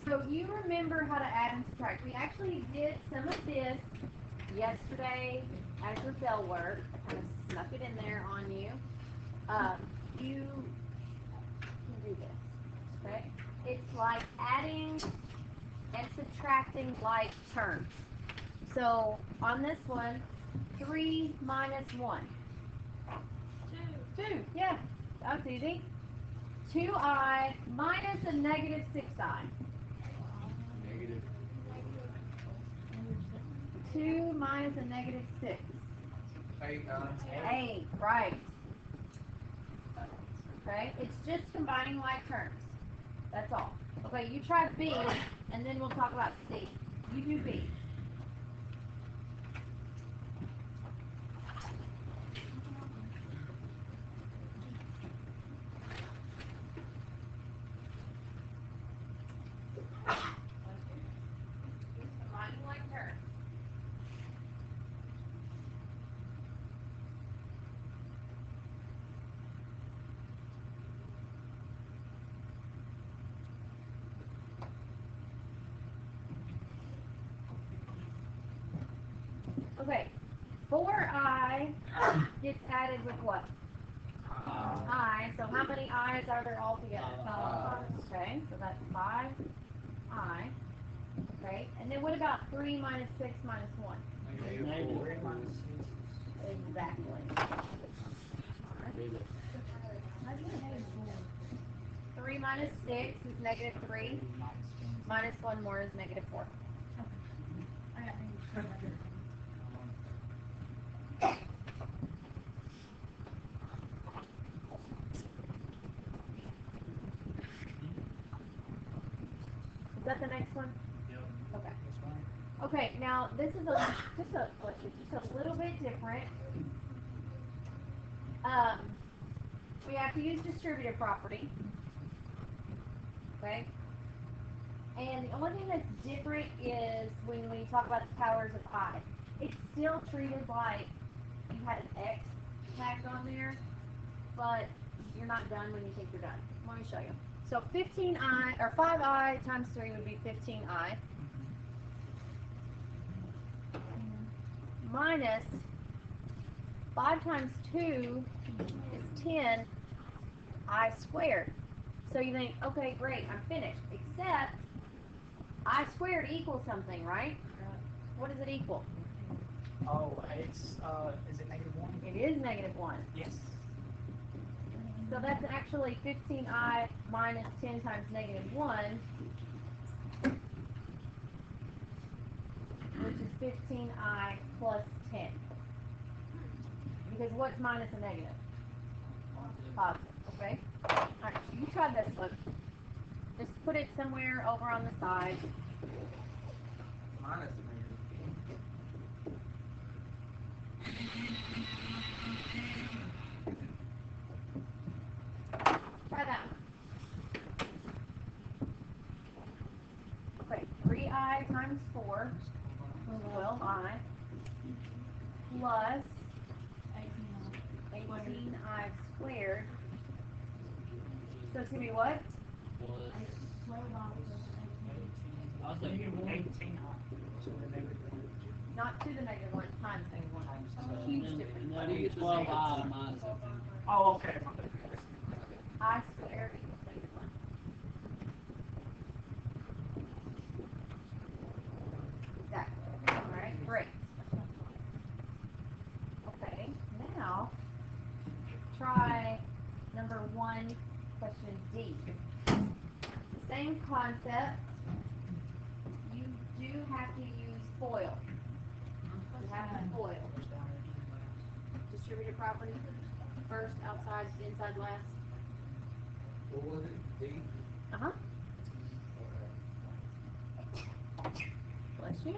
So you remember how to add and subtract. We actually did some of this yesterday as your bell work. I kind of snuck it in there on you. You can do this, okay? It's like adding and subtracting like terms. So on this one, 3 minus 1. 2. 2, yeah, that was easy. 2i minus a negative 6i. Negative. 2 minus a negative 6. 8. 8, right. Okay, it's just combining like terms. That's all. Okay, you try B, and then we'll talk about C. You do B. Combining like terms. Okay, 4i gets added with what? I. So how many i's are there altogether? 5. Okay, so that's 5i. Okay, and then what about 3 minus 6 minus 1? Negative 4. Exactly. Negative. 3 minus 6 is negative 3. Minus 1 more is negative 4. Is that the next one? Yep. Okay. Okay, now this is just a little bit different. We have to use distributive property. Okay? And the only thing that's different is when we talk about the powers of I. It's still treated like you had an X tagged on there, but you're not done when you think you're done. Let me show you. So 15i, or 5i times 3 would be 15i. Minus 5 times 2 is 10i squared. So you think, okay, great, I'm finished. Except I squared equals something, right? What does it equal? Oh, it's, is it negative 1? It is negative 1. Yes. So that's actually 15i minus 10 times negative 1, which is 15i plus 10. Because what's minus a negative? Positive, okay? Alright, you try this one. Just put it somewhere over on the side. Minus negative. Try that one. Okay, 3i times 4, 12i, plus 18i squared. So it's going to be what? Also, negative 18 to the negative 1. Not to the negative 1, times negative 1. Times Huge difference. And then you get 12i minus 18. Oh, okay. I squared equals negative 1. Exactly. Alright, great. Okay, now try number 1, question D. Same concept. You do have to use FOIL. You have to FOIL. Distributive property. First, outside, inside, last. What was it? D? Uh-huh. Okay. Bless you.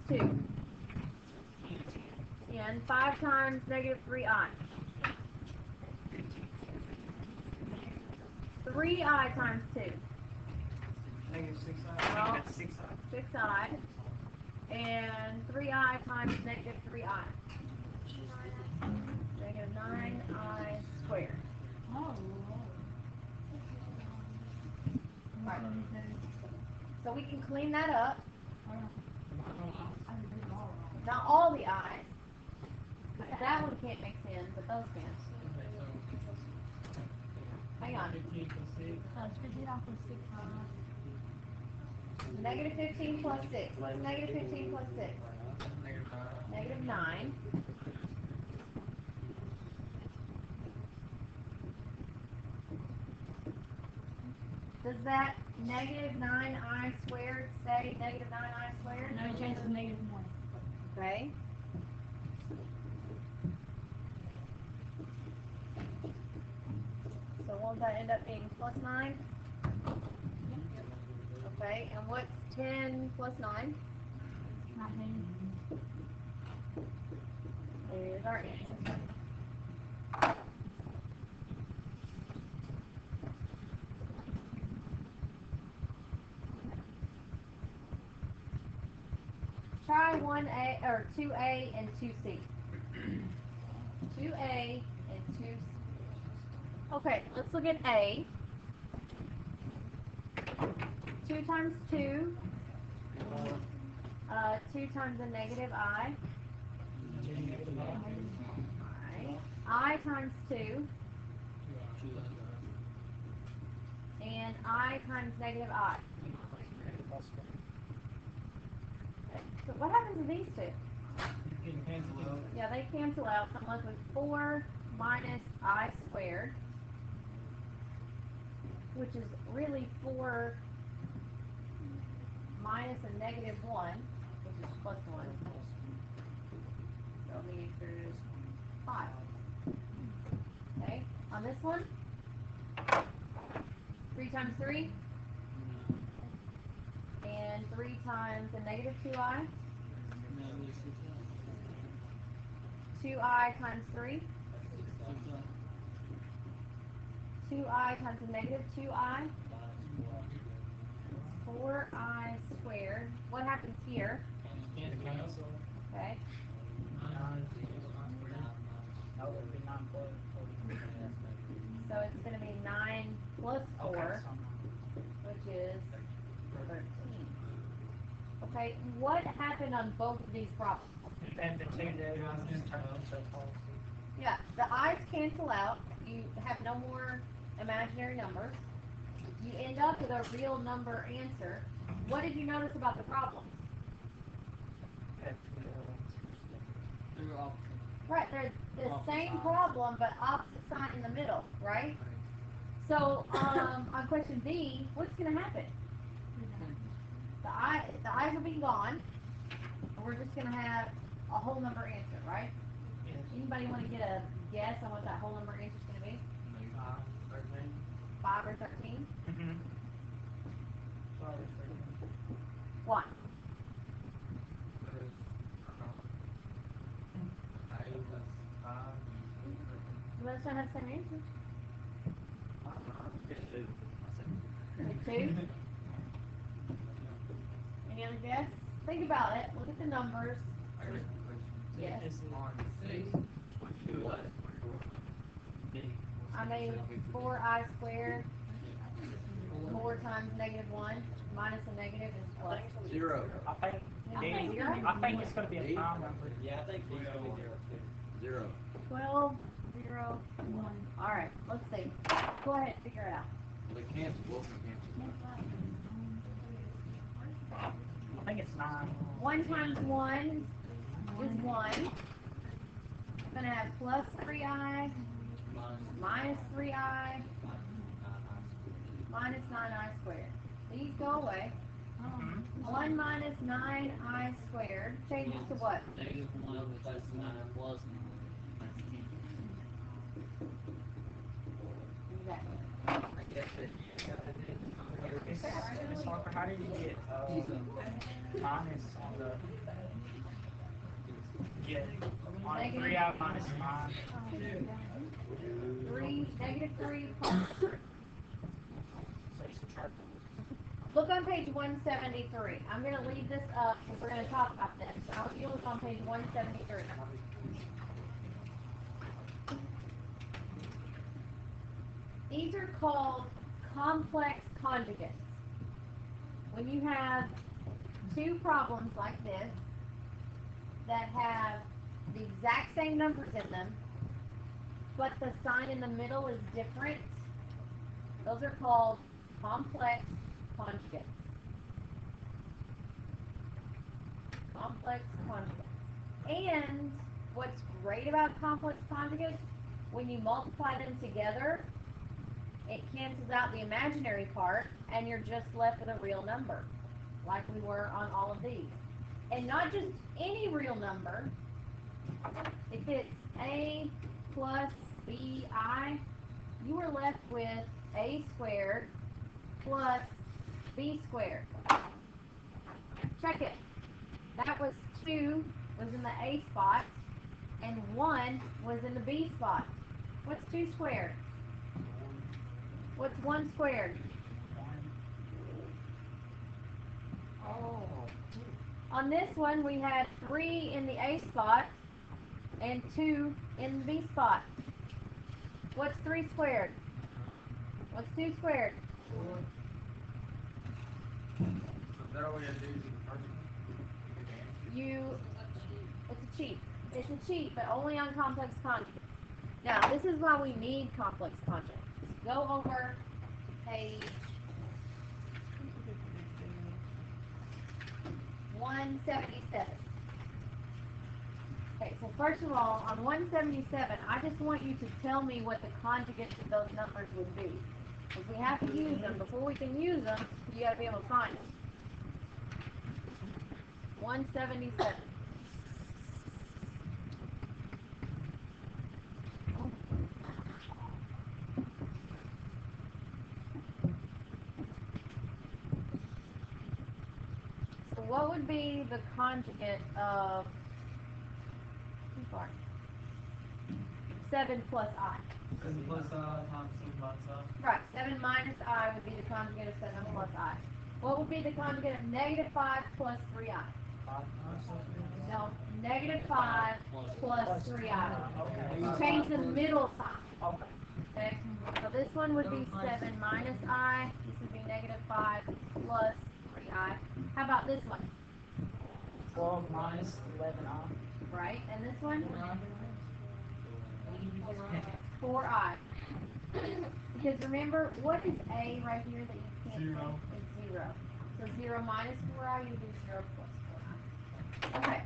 2. 10. 5 times negative 3i. 3i times 2. Negative 6i. Well, That's 6i. 6i. And 3i times negative 3i. Negative 9i squared. Right. So we can clean that up. Not all the i's. That one can't mix in, but those can. Hang on. Negative 15 plus 6. What's negative 15 plus 6? Negative 9. Does that negative 9i squared stay negative 9i squared? No, it changes to negative 1. Okay. So won't that end up being plus 9? Okay, and what's 10 plus 9? 19. There's our answer. Try 1a or 2a and 2c. 2a and 2c. Okay, let's look at a. 2 times 2. 2 times a negative I. I times 2. And I times negative I. So what happens to these two? Yeah, they cancel out. So I'm left with 4 minus I squared, which is really 4 minus a negative 1, which is plus 1. So the answer is 5. Okay, on this one, 3 times 3, and 3 times a negative 2i, 2i times 3, 2i times a negative 2i, 4i squared. What happens here? Okay. So it's going to be 9 plus 4, which is 13. Okay, what happened on both of these problems? And the 2 derivatives just turn into a policy. Yeah, the i's cancel out. You have no more imaginary numbers. You end up with a real number answer. What did you notice about the problem? Right, they're the same problem, but opposite sign in the middle, right? So, on question B, what's going to happen? The i's will be gone, and we're just going to have a whole number answer, right? Anybody want to get a guess on what that whole number answer is going to be? 5 or 13? Mm-hmm. Why? Let's not have the same answer. Like 2? Any other guess? Think about it. Look at the numbers. Yes. I made 4i squared. 4 times negative 1 minus a negative is plus. 0. I think it's going to be a prime number. Yeah, I think it's going to be 0 too. 0. 12, 0, 1. Alright, let's see. Go ahead, figure it out. They cancel. Both of them cancel. I think it's 9. 1 times 1 is 1. I'm going to have plus 3i, minus 3i, minus 9i squared. These go away. 1 minus 9i squared changes to what? Negative 1 plus 9 plus 9. Exactly. I guess it. It's Harper, how did you get minus on the Yeah. On Negative. 3i minus I. Negative 3 plus 3. So you subtract. Look on page 173. I'm going to leave this up because we're going to talk about this. I want you to look on page 173. These are called complex conjugates. When you have two problems like this that have the exact same numbers in them, but the sign in the middle is different, those are called complex conjugates. Complex conjugates. And what's great about complex conjugates, when you multiply them together, it cancels out the imaginary part, and you're just left with a real number, like we were on all of these. And not just any real number. If it's a plus bi, you are left with a squared plus b squared. Check it. That was 2 was in the a spot, and 1 was in the b spot. What's 2 squared? What's 1 squared? Oh. On this one, we had 3 in the a spot and 2 in the b spot. What's 3 squared? What's 2 squared? So that all we gotta do is the first one? It's a cheat. It's a cheat, but only on complex conjugates. Now, this is why we need complex conjugates. Go over page 177. Okay, so first of all, on 177, I just want you to tell me what the conjugates of those numbers would be. If we have to use them, before we can use them, you got to be able to find them. 177. So what would be the conjugate of 7 plus I? 7 plus I times 7 minus I. Right, 7 minus I would be the conjugate of 7 plus I. What would be the conjugate of negative 5 plus 3I? No, negative 5 plus 3I. You change the middle sign. Okay, so this one would be 7 minus I. This would be negative 5 plus 3I. How about this one? 12 minus 11i. Right, and this one? 4I. Because remember, what is A right here that you can't see? It's 0. So 0 minus 4I, you do 0 plus 4I. Okay,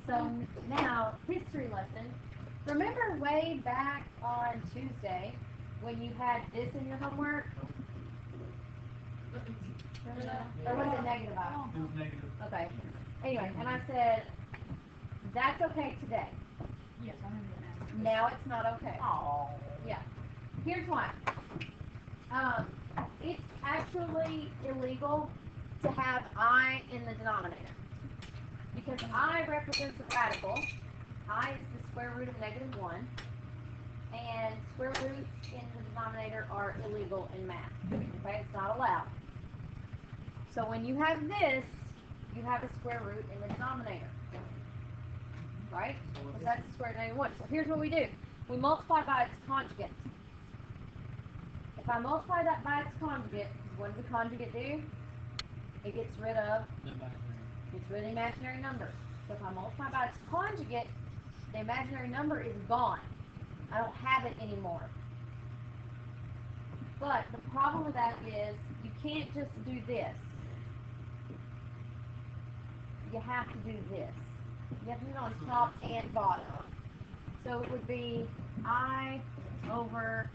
so now, history lesson. Remember way back on Tuesday when you had this in your homework? Remember that? Or was it negative I? It was negative. Okay. Anyway, and I said, that's okay today. Yes, I remember that. Now it's not okay. Oh. Yeah. Here's why. It's actually illegal to have I in the denominator. Because I represents a radical. I is the square root of negative 1. And square roots in the denominator are illegal in math. Okay, it's not allowed. So when you have this, you have a square root in the denominator. Right? Because that's the square root of negative 1. So here's what we do. We multiply by its conjugate. If I multiply that by its conjugate, what does the conjugate do? It gets rid of the imaginary number. So if I multiply by its conjugate, the imaginary number is gone. I don't have it anymore. But the problem with that is you can't just do this. You have to do this. You have to do it on top and bottom. So it would be I over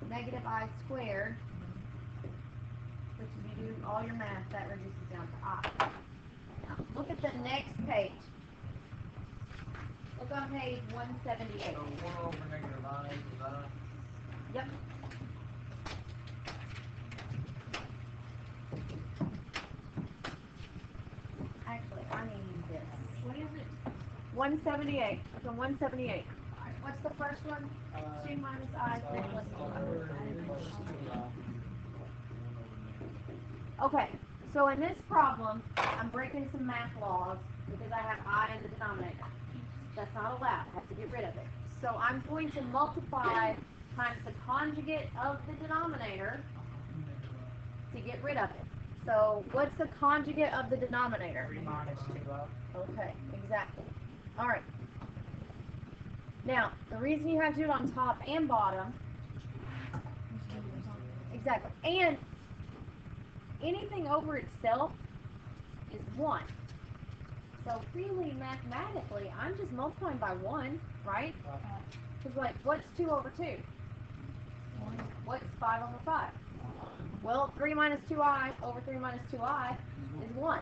negative I squared, which if you do all your math, that reduces down to I. Now, look at the next page. Look on page 178. So 1 over negative I equals I. Yep. Actually, I need this. What is it? 178. So 178. All right, what's the first one? 2 minus I, 3 plus 2I. Okay, so in this problem, I'm breaking some math laws because I have I in the denominator. That's not allowed. I have to get rid of it. So I'm going to multiply times the conjugate of the denominator to get rid of it. So what's the conjugate of the denominator? 3 minus 2i. Okay, exactly. All right. Now, the reason you have to do it on top and bottom, exactly, and anything over itself is 1. So really, mathematically, I'm just multiplying by 1, right? Because, like, what's 2 over 2? What's 5 over 5? Well, 3 minus 2i over 3 minus 2i is 1.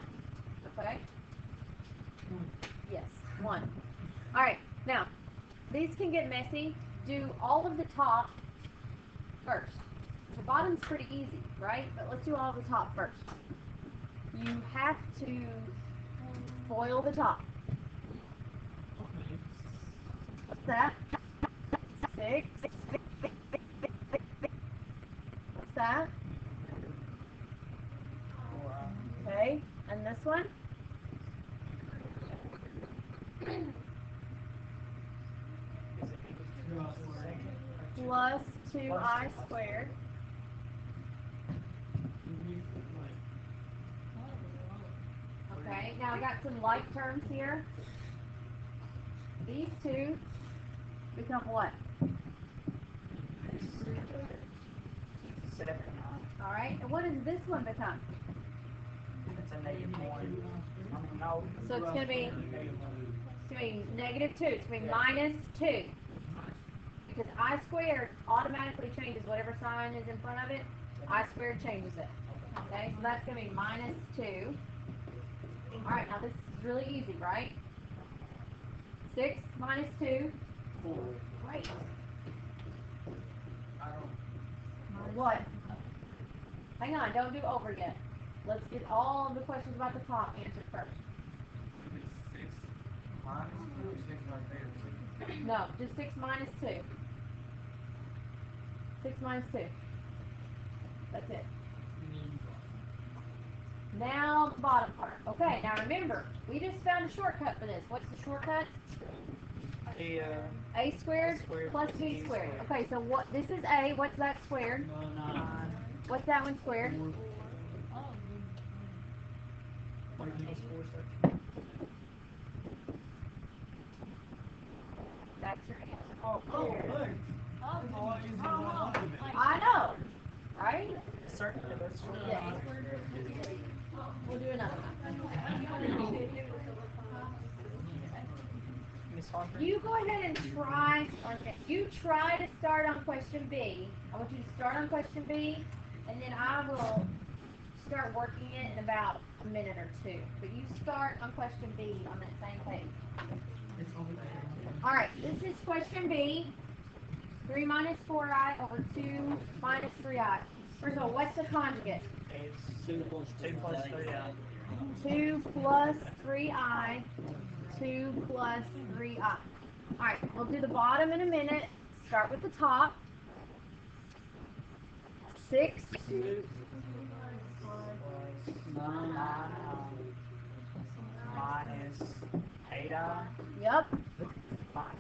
Okay? Yes, 1. All right, now, these can get messy. Do all of the top first. The bottom's pretty easy, right? But let's do all of the top first. You have to FOIL the top. What's that? 6. What's that? Okay, and this one? Plus 2I squared. Okay, now I got some like terms here. These two become what? 7. Alright, and what does this one become? It's a negative 1. I mean, no. So it's going to be negative 2. It's going to be minus 2. Because I squared automatically changes whatever sign is in front of it. I squared changes it. Okay, so that's going to be minus 2. Alright, now this is really easy, right? 6 minus 2. 4. Great. I don't. What? Hang on, don't do over yet. Let's get all of the questions about the top answered first. 6 minus 2 or 6 minus negative 2? No, just 6 minus 2. 6 minus 2. That's it. Now the bottom part. Okay, now remember, we just found a shortcut for this. What's the shortcut? A squared plus B squared. Okay, so what? This is A. What's that squared? 9. What's that one squared? That's your answer. Oh, look. I know, right? Certainly, that's Yes. We'll do another one. Miss Harper? You go ahead and try. Okay, you try to start on question B. I want you to start on question B, and then I will start working it in about a minute or two. But you start on question B on that same page. All right, this is question B. 3 minus 4i over 2 minus 3i. First of all, what's the conjugate? It's 2 plus 3i. 2 plus 3i. 2 plus 3i. Alright, we'll do the bottom in a minute. Start with the top. 6. Minus 8i. Yep. Minus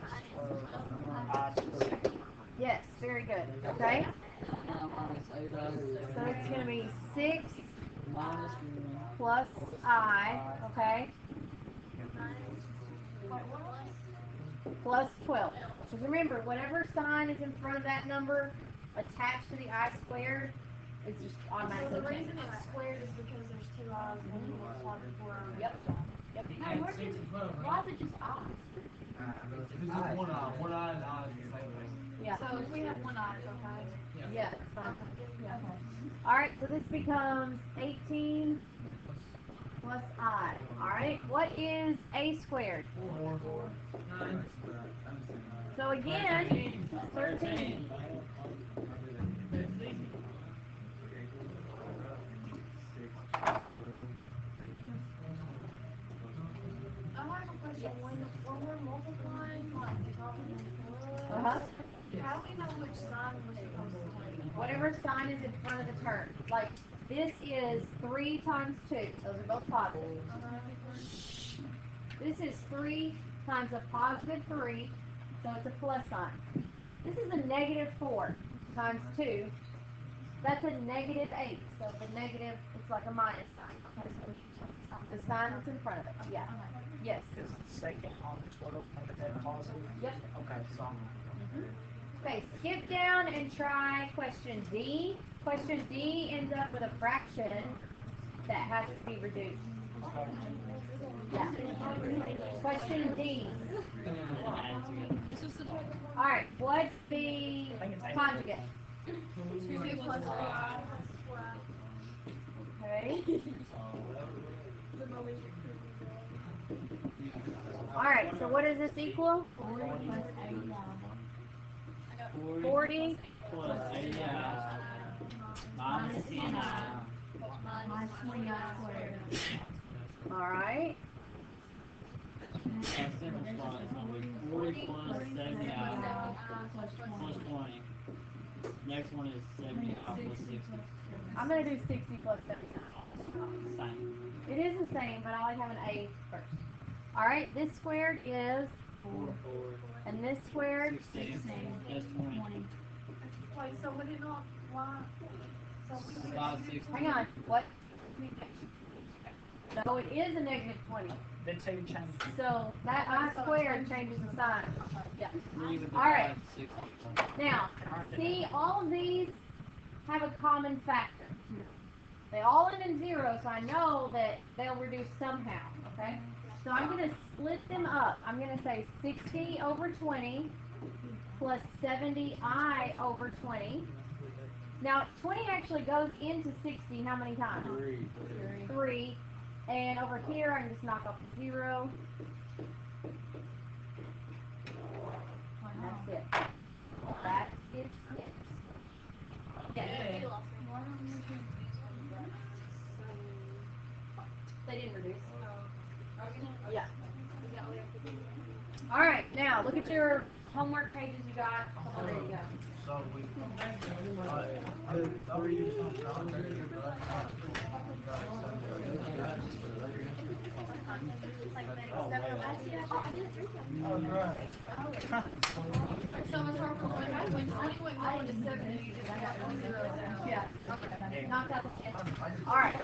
12i squared. Yes, very good. Okay? So it's going to be 6 plus I. Okay? Plus 12. Because remember, whatever sign is in front of that number attached to the I squared, it's just automatically So the reason changed. it's squared is because there's 2 I's and you multiply before I. Yep. Yep. No, Why is it just I? It's just one eye. One eye and eye is the same thing. Yeah. So if we have 1 I, it's okay. Yeah, it's fine. Yeah. Alright, so this becomes 18 plus I. Alright, what is A squared? 4. 9. So again, 13. I have a question. When we're sign was supposed to take. Whatever sign is in front of the term. Like, this is 3 times 2. Those are both positive. This is 3 times a positive 3, so it's a plus sign. This is a negative 4 times 2. That's a negative 8. So the negative, it's like a minus sign. The sign that's in front of it. Yeah. Yes. Is the second on the 12 negative positive? Yep. Okay, so Okay, skip down and try question D. Question D ends up with a fraction that has to be reduced. Yeah. Question D. Alright, what's the conjugate? 2 plus 5. Okay. Alright, so what does this equal? 40 plus 80i minus 10i Minus 29 squared. Alright. That simple spot is going to be 40 plus 70i plus 20. Next one is 70i plus 60. I'm going to do 60 plus 79. Same. It is the same, but I like having A first. Alright, this squared is, 4, and this squared, 16, that's 20. Wait, so would it not, why? So we About 60. hang on, what? So it is a negative 20. the 2 changes. So that I squared changes the sign. Yeah. Leave it All right. at 60. Now, see, all of these have a common factor. They all end in 0, so I know that they'll reduce somehow, okay? So I'm going to split them up. I'm going to say 60 over 20 plus 70i over 20. Now, 20 actually goes into 60 how many times? 3. And over here, I can just knock off the 0. And that's it. That is it. Yeah. They didn't reduce. Yeah. All right, now look at your homework pages you got. Oh, there you go. So we, three, oh, right. So it's from when 20 went going to 70, you just got 0 down. Yeah. Okay. Knocked out the 10. All right.